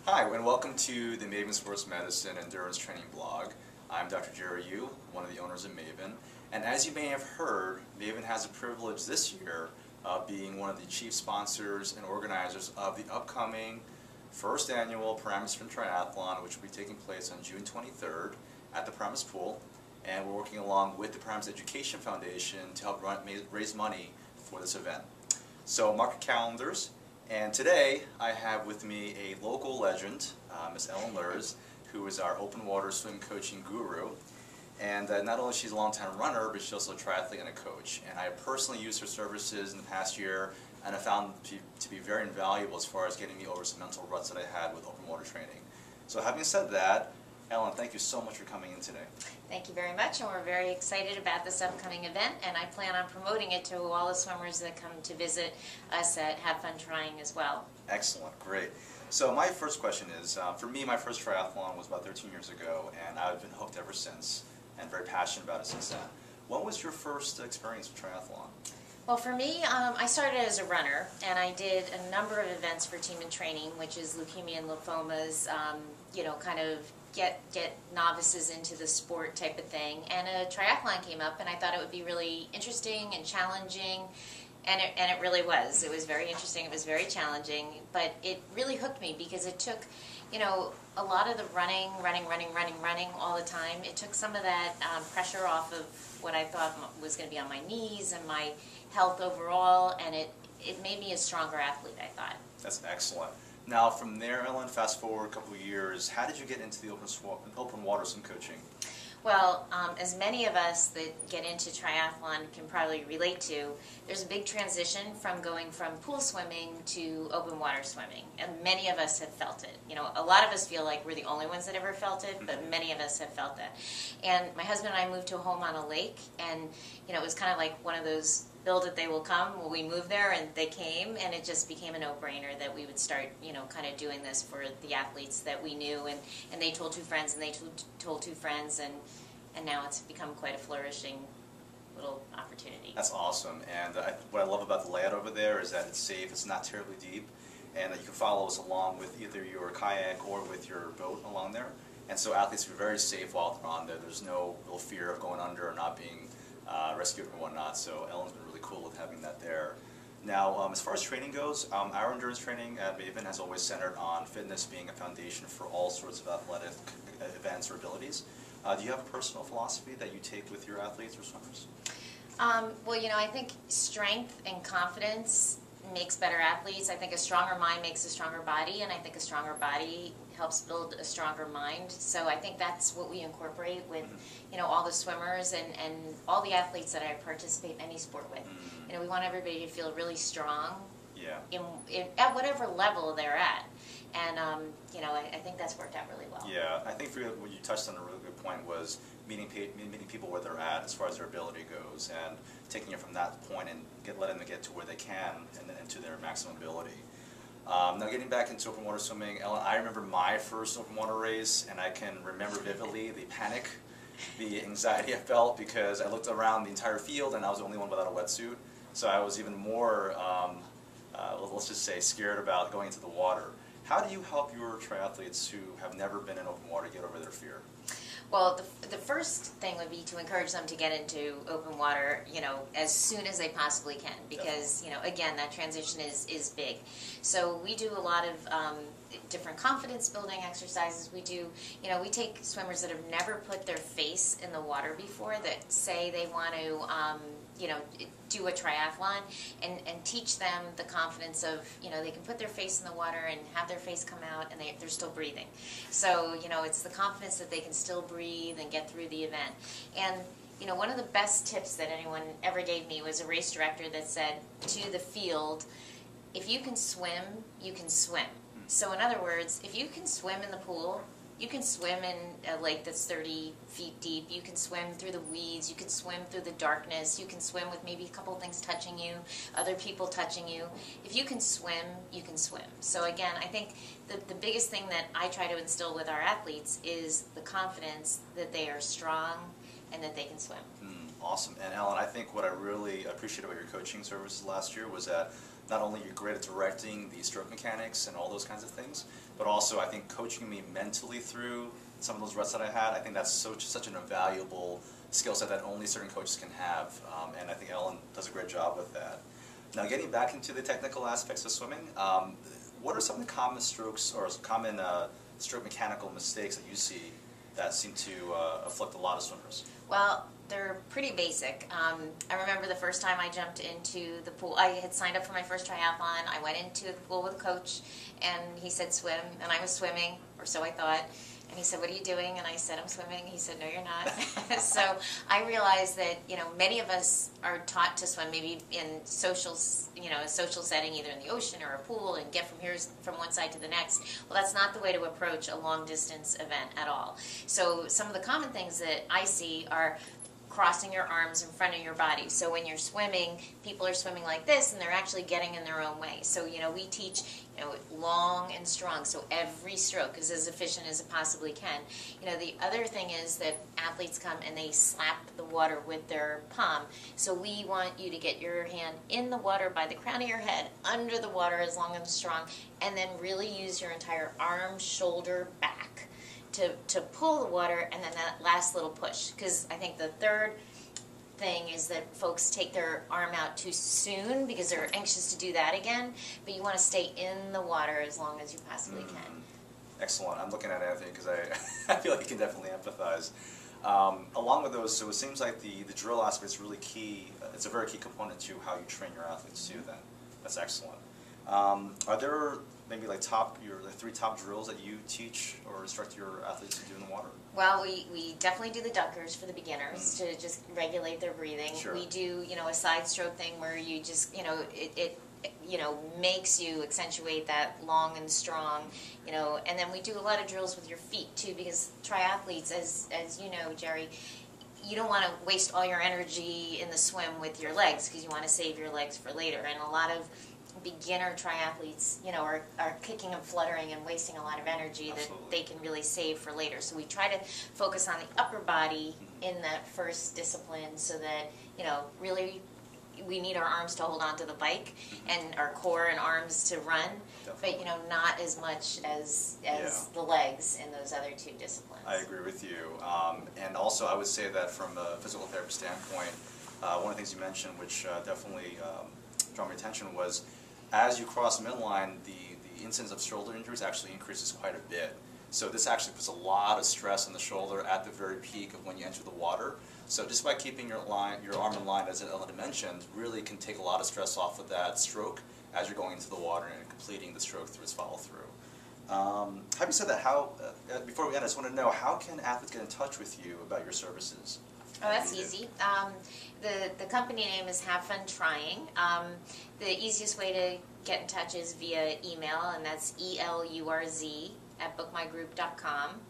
Hi, and welcome to the Maven Sports Medicine Endurance Training blog. I'm Dr. Jerry Yu, one of the owners of Maven. And as you may have heard, Maven has the privilege this year of being one of the chief sponsors and organizers of the upcoming first annual Paramus Sprint Triathlon, which will be taking place on June 23rd at the Paramus Pool. And we're working along with the Paramus Education Foundation to help raise money for this event. So mark your calendars. And today I have with me a local legend, Miss Lurz, who is our open water swim coaching guru. And not only she's a longtime runner, but she's also a triathlete and a coach. And I personally used her services in the past year, and I found to be very invaluable as far as getting me over some mental ruts that I had with open water training. So having said that, Ellen, thank you so much for coming in today. Thank you very much, and we're very excited about this upcoming event, and I plan on promoting it to all the swimmers that come to visit us at Have Fun Trying as well. Excellent, great. So my first question is, for me, my first triathlon was about 13 years ago, and I've been hooked ever since, and very passionate about it since then. What was your first experience with triathlon? Well, for me, I started as a runner, and I did a number of events for Team in Training, which is leukemia and lymphomas, kind of get novices into the sport type of thing. And a triathlon came up, and I thought it would be really interesting and challenging, and it really was. It was very interesting, it was very challenging, but it really hooked me because it took, a lot of the running all the time. It took some of that pressure off of what I thought was going to be on my knees and my health overall, and it made me a stronger athlete, I thought. That's excellent. Now, from there, Ellen, fast forward a couple of years, how did you get into the open water swim coaching? Well, as many of us that get into triathlon can probably relate to, there's a big transition from going from pool swimming to open water swimming, and many of us have felt it. A lot of us feel like we're the only ones that ever felt it, but many of us have felt that. And my husband and I moved to a home on a lake, and it was kind of like one of those build it, they will come. Well, we moved there, and they came, and it just became a no-brainer that we would start, kind of doing this for the athletes that we knew, and they told two friends, and they told two friends, and now it's become quite a flourishing little opportunity. That's awesome, and what I love about the layout over there is that it's safe, it's not terribly deep, and that you can follow us along with either your kayak or with your boat along there, and so athletes are very safe while they're on there. There's no real fear of going under or not being rescued and whatnot, so Ellen's been really cool with having that there. Now, as far as training goes, our endurance training at Maven has always centered on fitness being a foundation for all sorts of athletic events or abilities. Do you have a personal philosophy that you take with your athletes or swimmers? Well, I think strength and confidence makes better athletes. I think a stronger mind makes a stronger body, and I think a stronger body helps build a stronger mind. So I think that's what we incorporate with, all the swimmers and all the athletes that I participate in any sport with. We want everybody to feel really strong. Yeah. At whatever level they're at. And, I think that's worked out really well. Yeah, I think for you, what you touched on a really good point was meeting people where they're at as far as their ability goes, and taking it from that point and letting them get to where they can and to their maximum ability. Now getting back into open water swimming, Ellen, I remember my first open water race, and I can remember vividly the panic, the anxiety I felt because I looked around the entire field and I was the only one without a wetsuit. So I was even more, let's just say, scared about going into the water. How do you help your triathletes who have never been in open water get over their fear? Well, the first thing would be to encourage them to get into open water, as soon as they possibly can, because, again, that transition is big. So we do a lot of different confidence building exercises. We do, we take swimmers that have never put their face in the water before, that say they want to, do a triathlon, and teach them the confidence of, they can put their face in the water and have their face come out, and they're still breathing. So, it's the confidence that they can still breathe and get through the event. And, one of the best tips that anyone ever gave me was a race director that said to the field, if you can swim, you can swim. So in other words, if you can swim in the pool, you can swim in a lake that's 30 feet deep, you can swim through the weeds, you can swim through the darkness, you can swim with maybe a couple of things touching you, other people touching you. If you can swim, you can swim. So again, I think the biggest thing that I try to instill with our athletes is the confidence that they are strong and that they can swim. Awesome. And Ellen, I think what I really appreciated about your coaching services last year was that not only you're great at directing the stroke mechanics and all those kinds of things, but also I think coaching me mentally through some of those reps that I had. I think that's such an invaluable skill set that only certain coaches can have, and I think Ellen does a great job with that. Now, getting back into the technical aspects of swimming, what are some of the common strokes or common stroke mechanical mistakes that you see that seem to afflict a lot of swimmers? Well, they're pretty basic. I remember the first time I jumped into the pool. I had signed up for my first triathlon. I went into the pool with a coach, and he said swim, and I was swimming, or so I thought. And he said, "What are you doing?" And I said, "I'm swimming." He said, "No, you're not." So I realized that, many of us are taught to swim maybe in socials, a social setting, either in the ocean or a pool, and get from one side to the next. Well, that's not the way to approach a long distance event at all. So some of the common things that I see are crossing your arms in front of your body. So when you're swimming, people are swimming like this, and they're actually getting in their own way. So, we teach, long and strong, so every stroke is as efficient as it possibly can. The other thing is that athletes come and they slap the water with their palm. So we want you to get your hand in the water by the crown of your head, under the water as long and strong, and then really use your entire arm, shoulder, back to pull the water, and then that last little push. Because I think the third thing is that folks take their arm out too soon because they're anxious to do that again, but you want to stay in the water as long as you possibly can. Excellent. I'm looking at Anthony because I feel like he can definitely empathize. Along with those, so it seems like the drill aspect is really key. It's a very key component to how you train your athletes too then. That's excellent. Are there maybe like your three top drills that you teach or instruct your athletes to do in the water? Well, we definitely do the duckers for the beginners to just regulate their breathing. Sure. We do, a side stroke thing where you just, it makes you accentuate that long and strong, and then we do a lot of drills with your feet too, because triathletes, as you know, Jerry, you don't want to waste all your energy in the swim with your legs because you want to save your legs for later. And a lot of beginner triathletes, are kicking and fluttering and wasting a lot of energy that they can really save for later. So we try to focus on the upper body in that first discipline so that, really we need our arms to hold on to the bike and our core and arms to run, but, not as much as the legs in those other two disciplines. I agree with you. And also I would say that from a physical therapy standpoint, one of the things you mentioned, which definitely drew my attention, was as you cross the midline, the incidence of shoulder injuries actually increases quite a bit. So this actually puts a lot of stress on the shoulder at the very peak of when you enter the water. So just by keeping your arm in line, as Ellen mentioned, really can take a lot of stress off of that stroke as you're going into the water and completing the stroke through its follow-through. Having said that, before we end, I just want to know, how can athletes get in touch with you about your services? Oh, that's easy. The company name is Have Fun Trying. The easiest way to get in touch is via email, and that's elurz@bookmygroup.com,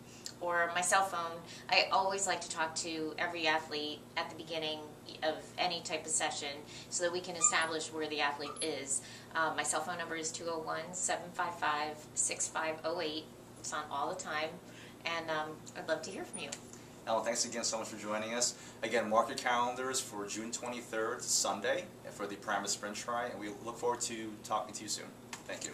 or my cell phone. I always like to talk to every athlete at the beginning of any type of session so that we can establish where the athlete is. My cell phone number is 201-755-6508. It's on all the time, and I'd love to hear from you. Ellen, thanks again so much for joining us. Again, mark your calendars for June 23rd, Sunday, for the Maven Sprint Tri, and we look forward to talking to you soon. Thank you.